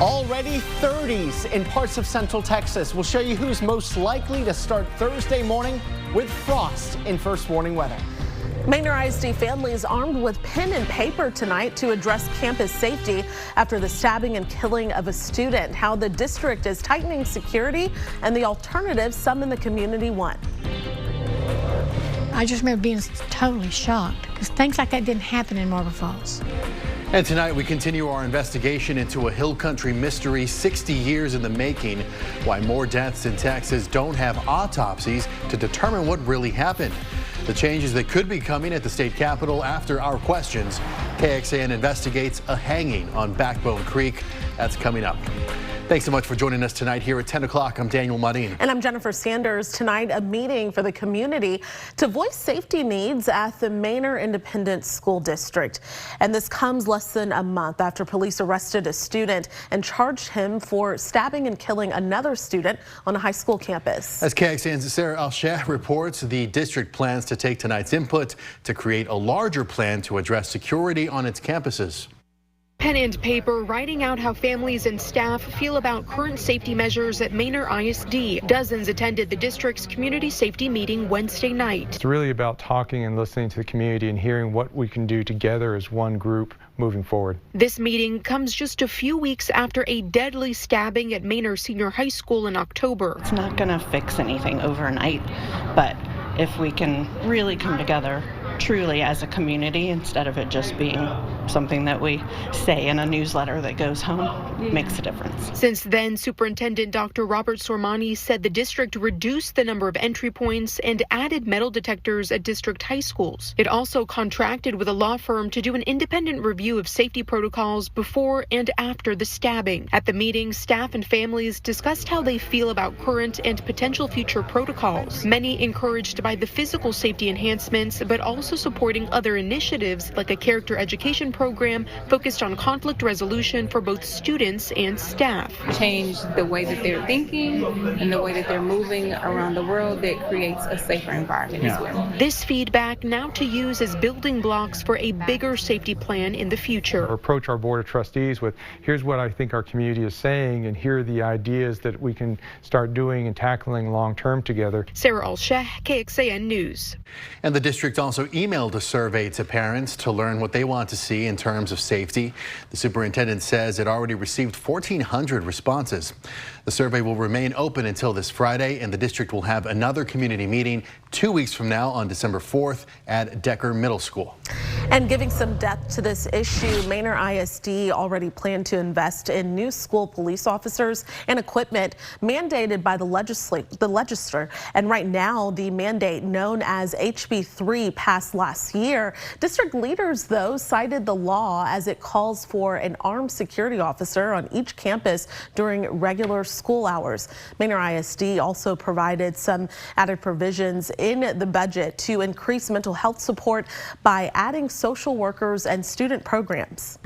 Already 30s in parts of Central Texas. We'll show you who's most likely to start Thursday morning with frost in first warning weather. Manor ISD families armed with pen and paper tonight to address campus safety after the stabbing and killing of a student. How the district is tightening security and the alternatives some in the community want. I just remember being totally shocked because things like that didn't happen in Marble Falls. And tonight we continue our investigation into a hill country mystery 60 years in the making. Why more deaths in Texas don't have autopsies to determine what really happened. The changes that could be coming at the state capitol after our questions. KXAN investigates a hanging on Backbone Creek. That's coming up. Thanks so much for joining us tonight here at 10 o'clock. I'm Daniel Marin. And I'm Jennifer Sanders. Tonight, a meeting for the community to voice safety needs at the Manor Independent School District. And this comes less than a month after police arrested a student and charged him for stabbing and killing another student on a high school campus. As KXAN's Sarah Alsheh reports, the district plans to take tonight's input to create a larger plan to address security on its campuses. Pen and paper writing out how families and staff feel about current safety measures at Manor ISD. Dozens attended the district's community safety meeting Wednesday night. It's really about talking and listening to the community and hearing what we can do together as one group moving forward. This meeting comes just a few weeks after a deadly stabbing at Manor Senior High School in October. It's not going to fix anything overnight, but if we can really come together truly as a community instead of it just being something that we say in a newsletter that goes home, makes a difference. Since then, Superintendent Dr. Robert Sormani said the district reduced the number of entry points and added metal detectors at district high schools. It also contracted with a law firm to do an independent review of safety protocols before and after the stabbing. At the meeting, staff and families discussed how they feel about current and potential future protocols. Many encouraged by the physical safety enhancements, but also supporting other initiatives like a character education program focused on conflict resolution for both students and staff. Change the way that they're thinking and the way that they're moving around the world that creates a safer environment as well. This feedback now to use as building blocks for a bigger safety plan in the future. Approach our board of trustees with here's what I think our community is saying and here are the ideas that we can start doing and tackling long term together. Sarah Alsheh, KXAN News. And the district also emailed a survey to parents to learn what they want to see in terms of safety. The superintendent says it already received 1,400 responses. The survey will remain open until this Friday, and the district will have another community meeting 2 weeks from now on December 4th at Decker Middle School. And giving some depth to this issue, Manor ISD already planned to invest in new school police officers and equipment mandated by the legislature. And right now, the mandate known as HB 3 passed last year. District leaders, though, cited the law as it calls for an armed security officer on each campus during regular school hours. Manor ISD also provided some added provisions in the budget to increase mental health support by adding social workers and student programs.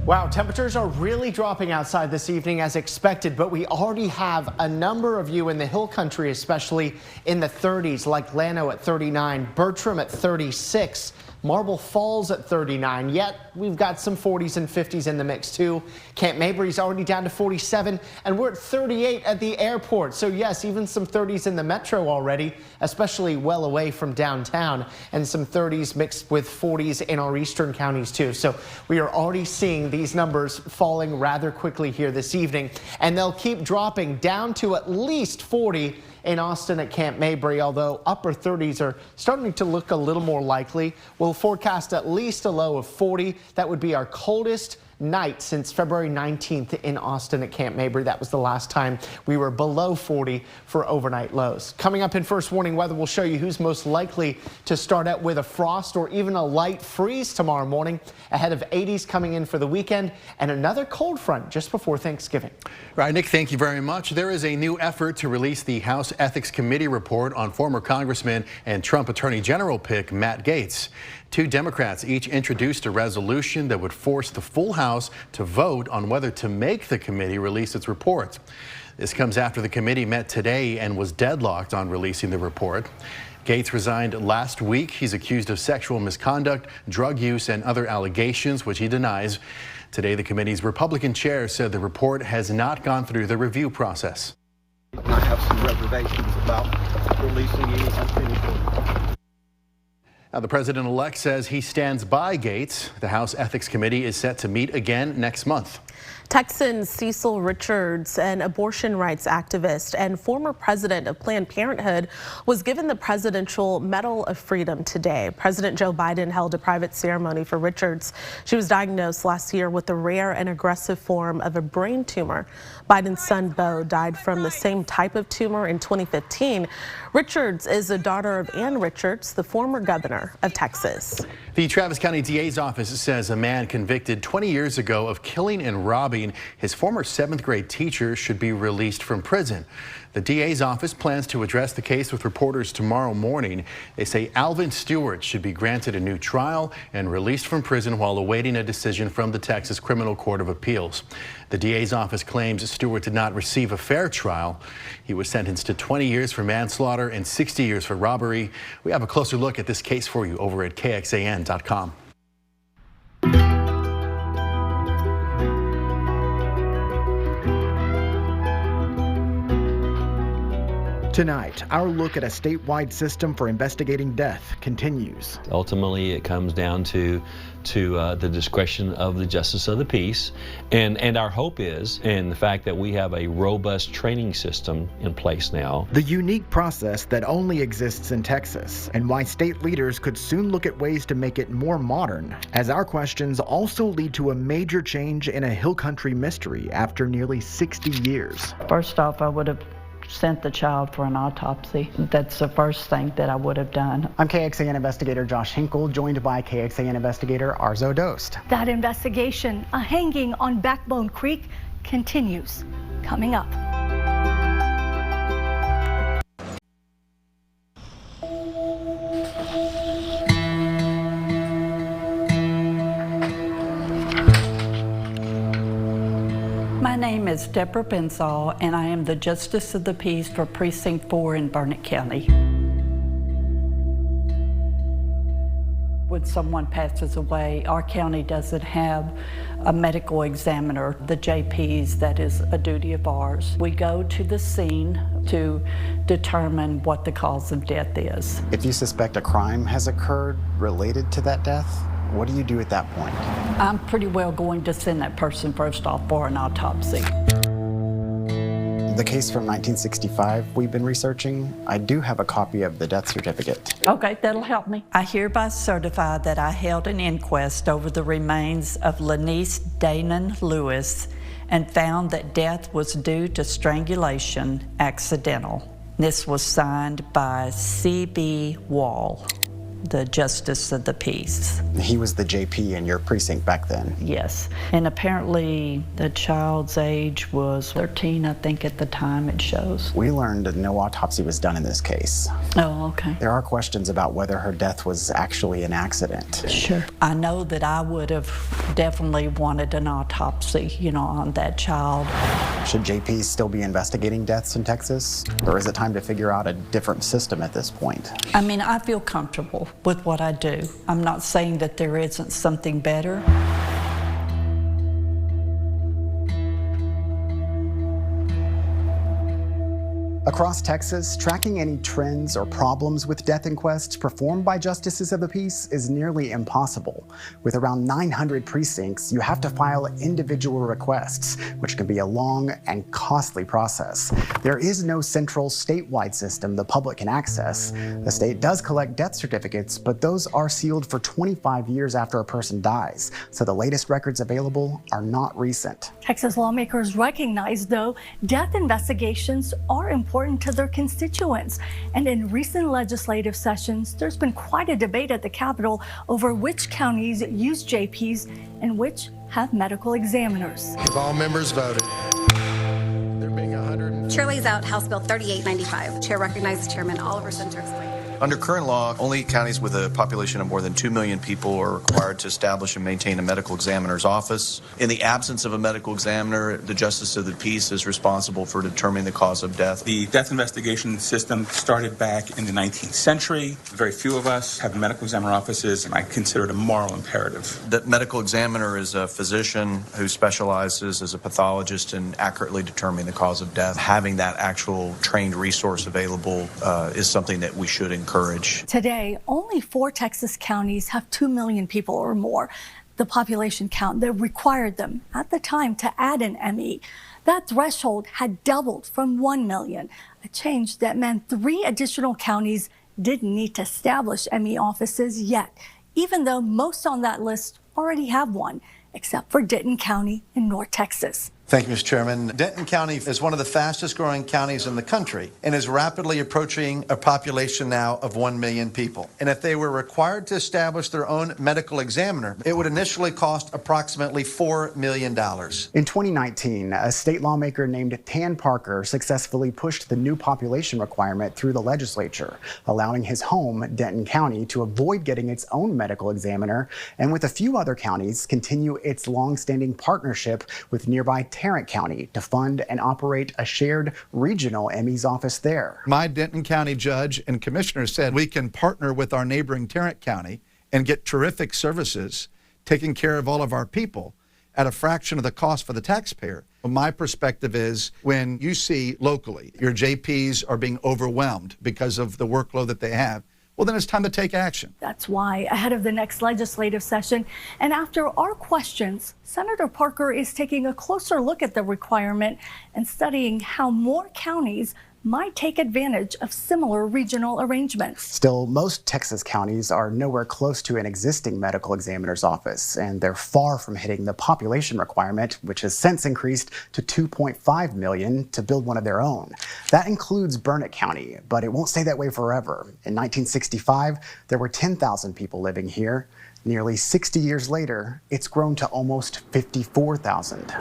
Wow, temperatures are really dropping outside this evening as expected, but we already have a number of you in the hill country, especially in the 30s, like Llano at 39, Bertram at 36, Marble Falls at 39, yet we've got some 40s and 50s in the mix too. Camp Mabry's already down to 47, and we're at 38 at the airport. So yes, even some 30s in the metro already, especially well away from downtown, and some 30s mixed with 40s in our eastern counties too. So we are already seeing these numbers falling rather quickly here this evening, and they'll keep dropping down to at least 40 in Austin at Camp Mabry, although upper 30s are starting to look a little more likely. We'll forecast at least a low of 40. That would be our coldest night since February 19th in Austin at Camp Mabry. That was the last time we were below 40 for overnight lows. Coming up in first warning weather, we'll show you who's most likely to start out with a frost or even a light freeze tomorrow morning, ahead of 80s coming in for the weekend and another cold front just before Thanksgiving. Right, Nick, thank you very much. There is a new effort to release the House Ethics Committee report on former Congressman and Trump Attorney General pick Matt Gaetz. Two Democrats each introduced a resolution that would force the full House to vote on whether to make the committee release its report. This comes after the committee met today and was deadlocked on releasing the report. Gaetz resigned last week. He's accused of sexual misconduct, drug use, and other allegations, which he denies. Today, the committee's Republican chair said the report has not gone through the review process. I have some reservations about releasing any unfinished work. Now, the president-elect says he stands by Gates. The House Ethics Committee is set to meet again next month. Texan Cecil Richards, an abortion rights activist and former president of Planned Parenthood, was given the Presidential Medal of Freedom today. President Joe Biden held a private ceremony for Richards. She was diagnosed last year with a rare and aggressive form of a brain tumor. Biden's son, Beau, died from the same type of tumor in 2015. Richards is the daughter of Ann Richards, the former governor of Texas. The Travis County DA's office says a man convicted 20 years ago of killing and robbing his former 7th grade teacher should be released from prison. The DA's office plans to address the case with reporters tomorrow morning. They say Alvin Stewart should be granted a new trial and released from prison while awaiting a decision from the Texas Criminal Court of Appeals. The DA's office claims Stewart did not receive a fair trial. He was sentenced to 20 years for manslaughter and 60 years for robbery. We have a closer look at this case for you over at KXAN.com. Tonight, our look at a statewide system for investigating death continues. Ultimately, it comes down to the discretion of the justice of the peace, and our hope is in the fact that we have a robust training system in place now. The unique process that only exists in Texas, and why state leaders could soon look at ways to make it more modern, as our questions also lead to a major change in a Hill Country mystery after nearly 60 years. First off, I would have sent the child for an autopsy. That's the first thing that I would have done. I'm KXAN investigator Josh Hinkle, joined by KXAN investigator Arzo Dost. That investigation, a hanging on Backbone Creek, continues. Coming up. My name is Deborah Bensall, and I am the Justice of the Peace for Precinct 4 in Burnett County. When someone passes away, our county doesn't have a medical examiner, the JPs. That is a duty of ours. We go to the scene to determine what the cause of death is. If you suspect a crime has occurred related to that death, what do you do at that point? I'm pretty well going to send that person first off for an autopsy. The case from 1965 we've been researching, I do have a copy of the death certificate. Okay, that'll help me. I hereby certify that I held an inquest over the remains of Lanice Danon Lewis and found that death was due to strangulation accidental. This was signed by C.B. Wall, the Justice of the Peace. He was the JP in your precinct back then? Yes, and apparently the child's age was 13, I think, at the time it shows. We learned that no autopsy was done in this case. Oh, okay. There are questions about whether her death was actually an accident. Sure. I know that I would have definitely wanted an autopsy, on that child. Should JPs still be investigating deaths in Texas? Or is it time to figure out a different system at this point? I mean, I feel comfortable with what I do. I'm not saying that there isn't something better. Across Texas, tracking any trends or problems with death inquests performed by justices of the peace is nearly impossible. With around 900 precincts, you have to file individual requests, which can be a long and costly process. There is no central statewide system the public can access. The state does collect death certificates, but those are sealed for 25 years after a person dies, so the latest records available are not recent. Texas lawmakers recognize, though, death investigations are important to their constituents. And in recent legislative sessions, there's been quite a debate at the Capitol over which counties use JPs and which have medical examiners. Have all members voted? There being 100. Chair lays out House Bill 3895. Chair recognizes Chairman Oliver Center to explain. Under current law, only counties with a population of more than 2 million people are required to establish and maintain a medical examiner's office. In the absence of a medical examiner, the Justice of the Peace is responsible for determining the cause of death. The death investigation system started back in the 19th century. Very few of us have medical examiner offices, and I consider it a moral imperative. The medical examiner is a physician who specializes as a pathologist in accurately determining the cause of death. Having that actual trained resource available is something that we should encourage. Today, only 4 Texas counties have 2 million people or more, the population count that required them at the time to add an ME. That threshold had doubled from 1 million, a change that meant 3 additional counties didn't need to establish ME offices yet, even though most on that list already have one, except for Denton County in North Texas. Thank you, Mr. Chairman. Denton County is one of the fastest growing counties in the country and is rapidly approaching a population now of 1 million people. And if they were required to establish their own medical examiner, it would initially cost approximately $4 million. In 2019, a state lawmaker named Tan Parker successfully pushed the new population requirement through the legislature, allowing his home, Denton County, to avoid getting its own medical examiner and with a few other counties continue its long-standing partnership with nearby Tarrant County to fund and operate a shared regional ME's office there. My Denton County judge and commissioner said we can partner with our neighboring Tarrant County and get terrific services, taking care of all of our people at a fraction of the cost for the taxpayer. My perspective is when you see locally your JPs are being overwhelmed because of the workload that they have, well, then it's time to take action. That's why, ahead of the next legislative session, and after our questions, Senator Parker is taking a closer look at the requirement and studying how more counties might take advantage of similar regional arrangements. Still, most Texas counties are nowhere close to an existing medical examiner's office, and they're far from hitting the population requirement, which has since increased to 2.5 million to build one of their own. That includes Burnett County, but it won't stay that way forever. In 1965, there were 10,000 people living here. Nearly 60 years later, it's grown to almost 54,000.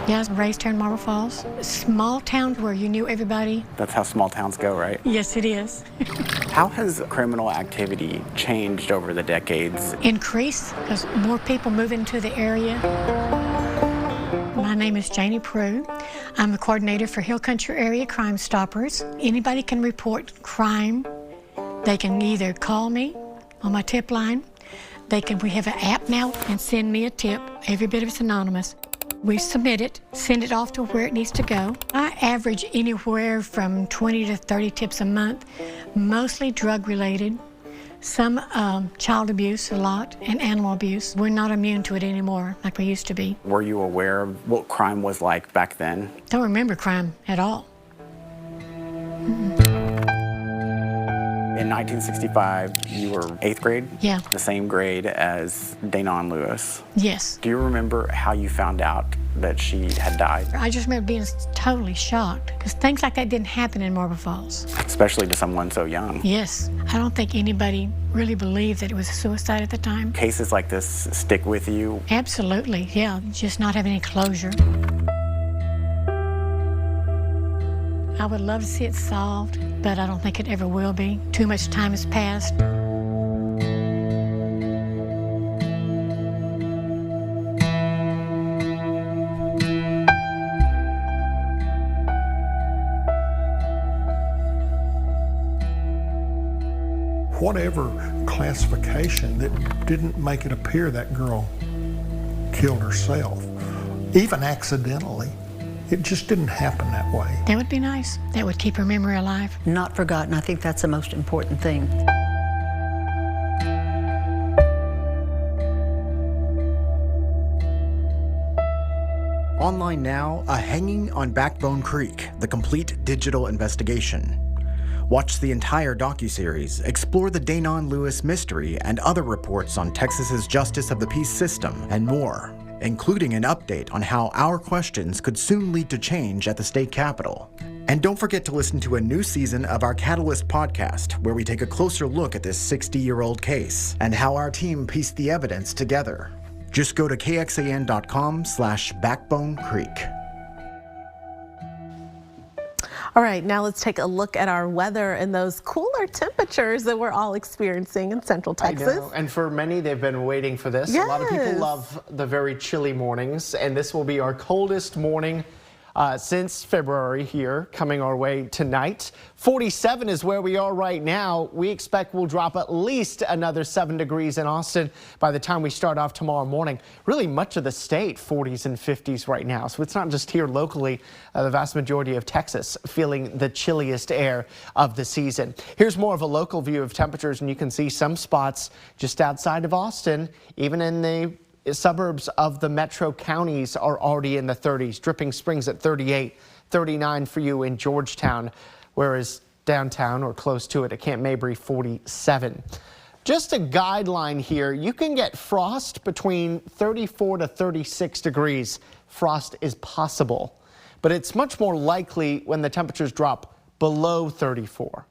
Yeah, I was raised here in Marble Falls. Small town where you knew everybody. That's how small towns go, right? Yes, it is. How has criminal activity changed over the decades? Increased because more people move into the area. My name is Janie Prue. I'm the coordinator for Hill Country Area Crime Stoppers. Anybody can report crime. They can either call me on my tip line. We have an app now and send me a tip. Every bit of it's anonymous. We submit it, send it off to where it needs to go. I average anywhere from 20 to 30 tips a month, mostly drug related, some child abuse a lot, and animal abuse. We're not immune to it anymore like we used to be. Were you aware of what crime was like back then? Don't remember crime at all. In 1965, you were 8th grade? Yeah. The same grade as Danon Lewis? Yes. Do you remember how you found out that she had died? I just remember being totally shocked because things like that didn't happen in Marble Falls. Especially to someone so young. Yes. I don't think anybody really believed that it was a suicide at the time. Cases like this stick with you? Absolutely, yeah. Just not having any closure. I would love to see it solved, but I don't think it ever will be. Too much time has passed. Whatever classification that didn't make it appear that girl killed herself, even accidentally. It just didn't happen that way. That would be nice. That would keep her memory alive. Not forgotten. I think that's the most important thing. Online now, A Hanging on Backbone Creek, the complete digital investigation. Watch the entire docuseries, explore the Danon Lewis mystery and other reports on Texas's Justice of the Peace system, and more, including an update on how our questions could soon lead to change at the state capitol. And don't forget to listen to a new season of our Catalyst podcast, where we take a closer look at this 60-year-old case and how our team pieced the evidence together. Just go to KXAN.com/Backbone Creek. All right, now let's take a look at our weather and those cooler temperatures that we're all experiencing in Central Texas. I know, and for many, they've been waiting for this. Yes. A lot of people love the very chilly mornings, and this will be our coldest morning since February here, coming our way tonight. 47 is where we are right now. We expect we'll drop at least another 7 degrees in Austin by the time we start off tomorrow morning. Really much of the state 40s and 50s right now. So it's not just here locally, the vast majority of Texas feeling the chilliest air of the season. Here's more of a local view of temperatures, and you can see some spots just outside of Austin, even in the suburbs of the metro counties are already in the 30s. Dripping Springs at 38, 39 for you in Georgetown, whereas downtown or close to it at Camp Mabry 47. Just a guideline here, you can get frost between 34 to 36 degrees. Frost is possible, but it's much more likely when the temperatures drop below 34.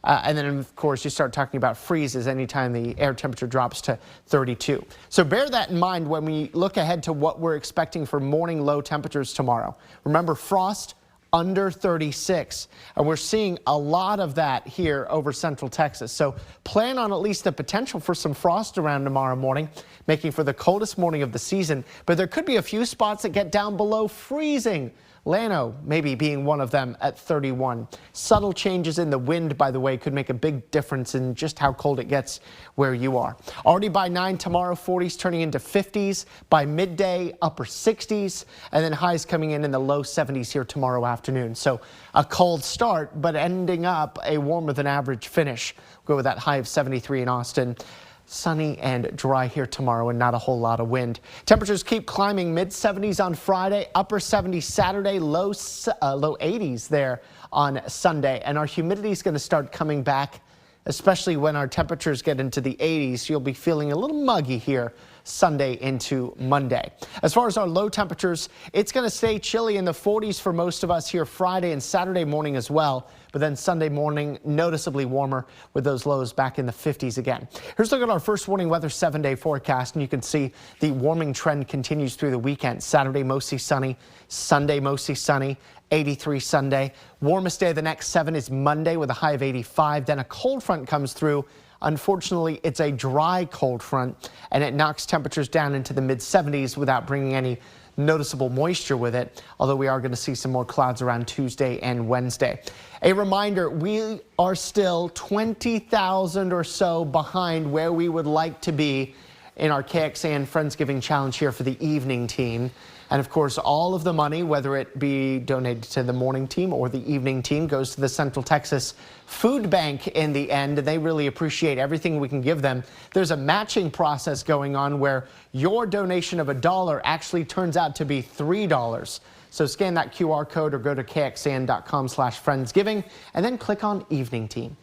And then, of course, you start talking about freezes anytime the air temperature drops to 32. So bear that in mind when we look ahead to what we're expecting for morning low temperatures tomorrow. Remember, frost under 36, and we're seeing a lot of that here over Central Texas. So plan on at least the potential for some frost around tomorrow morning, making for the coldest morning of the season. But there could be a few spots that get down below freezing. Llano maybe being one of them at 31. Subtle changes in the wind, by the way, could make a big difference in just how cold it gets where you are. Already by 9 tomorrow, 40s turning into 50s. By midday, upper 60s. And then highs coming in the low 70s here tomorrow afternoon. So a cold start, but ending up a warmer than average finish. We'll go with that high of 73 in Austin. Sunny and dry here tomorrow and not a whole lot of wind. Temperatures keep climbing, mid 70s on Friday, upper 70s Saturday, low 80s there on Sunday. And our humidity is going to start coming back, especially when our temperatures get into the 80s. You'll be feeling a little muggy here Sunday into Monday. As far as our low temperatures, it's going to stay chilly in the 40s for most of us here Friday and Saturday morning as well. But then Sunday morning, noticeably warmer with those lows back in the 50s again. Here's a look at our first warning weather 7-day forecast, and you can see the warming trend continues through the weekend. Saturday, mostly sunny. Sunday, mostly sunny. 83 Sunday. Warmest day of the next 7 is Monday with a high of 85. Then a cold front comes through. Unfortunately, it's a dry cold front, and it knocks temperatures down into the mid 70s without bringing any noticeable moisture with it, although we are going to see some more clouds around Tuesday and Wednesday. A reminder, we are still 20,000 or so behind where we would like to be in our KXAN Friendsgiving Challenge here for the evening team. And of course, all of the money, whether it be donated to the morning team or the evening team, goes to the Central Texas Food Bank in the end. And they really appreciate everything we can give them. There's a matching process going on where your donation of $1 actually turns out to be $3. So scan that QR code or go to kxan.com/friendsgiving and then click on evening team.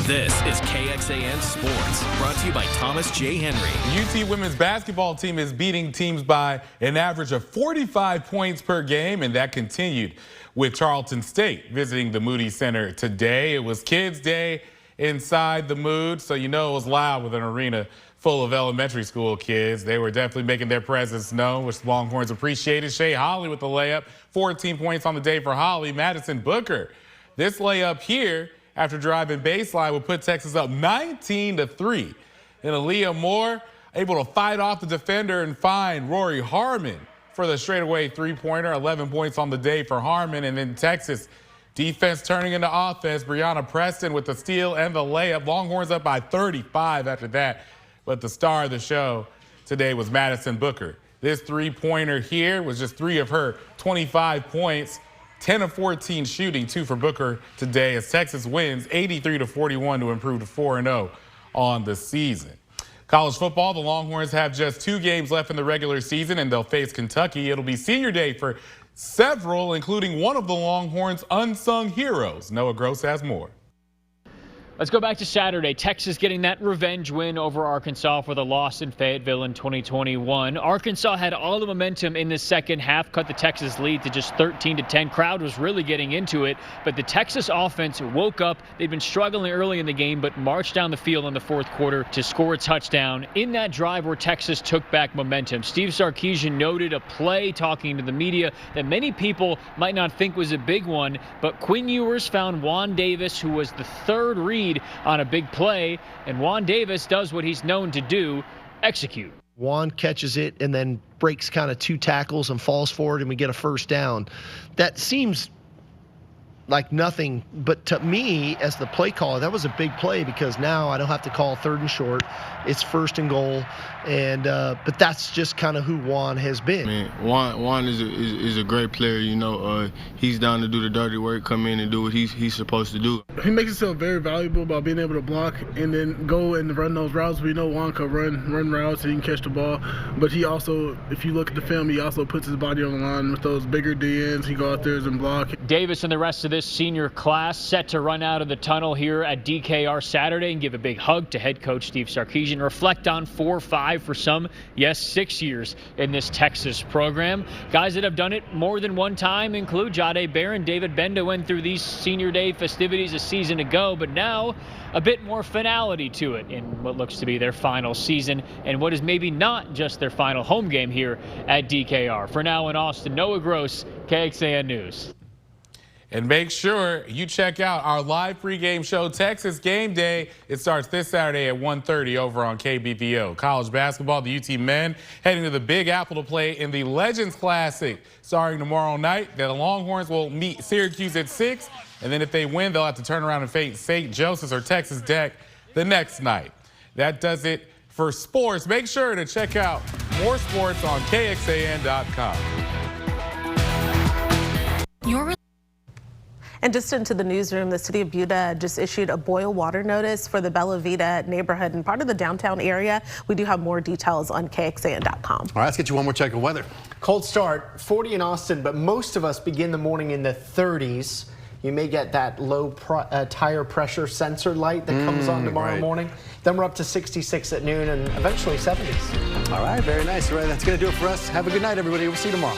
This is KXAN Sports, brought to you by Thomas J. Henry. UT women's basketball team is beating teams by an average of 45 points per game, and that continued with Charleston State visiting the Moody Center today. It was Kids Day inside the Mood, so you know it was loud with an arena full of elementary school kids. They were definitely making their presence known, which Longhorns appreciated. Shea Holly with the layup, 14 points on the day for Holly. Madison Booker, this layup here, after driving baseline, will put Texas up 19-3. And Aaliyah Moore able to fight off the defender and find Rory Harmon for the straightaway three-pointer. 11 points on the day for Harmon. And then Texas defense turning into offense. Brianna Preston with the steal and the layup. Longhorns up by 35 after that. But the star of the show today was Madison Booker. This three-pointer here was just 3 of her 25 points. 10 of 14 shooting, 2 for Booker today as Texas wins 83-41 to improve to 4-0 on the season. College football, the Longhorns have just 2 games left in the regular season, and they'll face Kentucky. It'll be senior day for several, including one of the Longhorns' unsung heroes. Noah Gross has more. Let's go back to Saturday. Texas getting that revenge win over Arkansas for the loss in Fayetteville in 2021. Arkansas had all the momentum in the second half, cut the Texas lead to just 13-10. Crowd was really getting into it, but the Texas offense woke up. They'd been struggling early in the game, but marched down the field in the fourth quarter to score a touchdown in that drive where Texas took back momentum. Steve Sarkisian noted a play talking to the media that many people might not think was a big one, but Quinn Ewers found Juan Davis, who was the third read on a big play, and Juan Davis does what he's known to do, execute. Juan catches it and then breaks kind of 2 tackles and falls forward, and we get a first down. That seems like nothing, but to me, as the play caller, that was a big play because now I don't have to call 3rd and short. It's 1st and goal, and but that's just kind of who Juan has been. Man, Juan is a great player. You know, he's down to do the dirty work, come in and do what he's supposed to do. He makes himself very valuable by being able to block and then go and run those routes. We know Juan can run routes and he can catch the ball, but he also, if you look at the film, he also puts his body on the line with those bigger DNs. He goes out there and block. Davis and the rest of this senior class set to run out of the tunnel here at DKR Saturday and give a big hug to head coach Steve Sarkisian. Reflect on 4 or 5 for some, yes, 6 years in this Texas program. Guys that have done it more than one time include Jahdae Barron. David Benda went through these senior day festivities a season ago, but now a bit more finality to it in what looks to be their final season and what is maybe not just their final home game here at DKR. For now in Austin, Noah Gross, KXAN News. And make sure you check out our live pregame show, Texas Game Day. It starts this Saturday at 1:30 over on KBVO. College basketball, the UT men heading to the Big Apple to play in the Legends Classic. Starting tomorrow night, the Longhorns will meet Syracuse at 6. And then if they win, they'll have to turn around and face St. Joseph's or Texas Tech the next night. That does it for sports. Make sure to check out more sports on KXAN.com. And just into the newsroom, the city of Buda just issued a boil water notice for the Bella Vita neighborhood and part of the downtown area. We do have more details on KXAN.com. All right, let's get you one more check of weather. Cold start, 40 in Austin, but most of us begin the morning in the 30s. You may get that low tire pressure sensor light that comes on tomorrow morning. Then we're up to 66 at noon and eventually 70s. All right, very nice. All right, that's going to do it for us. Have a good night, everybody. We'll see you tomorrow.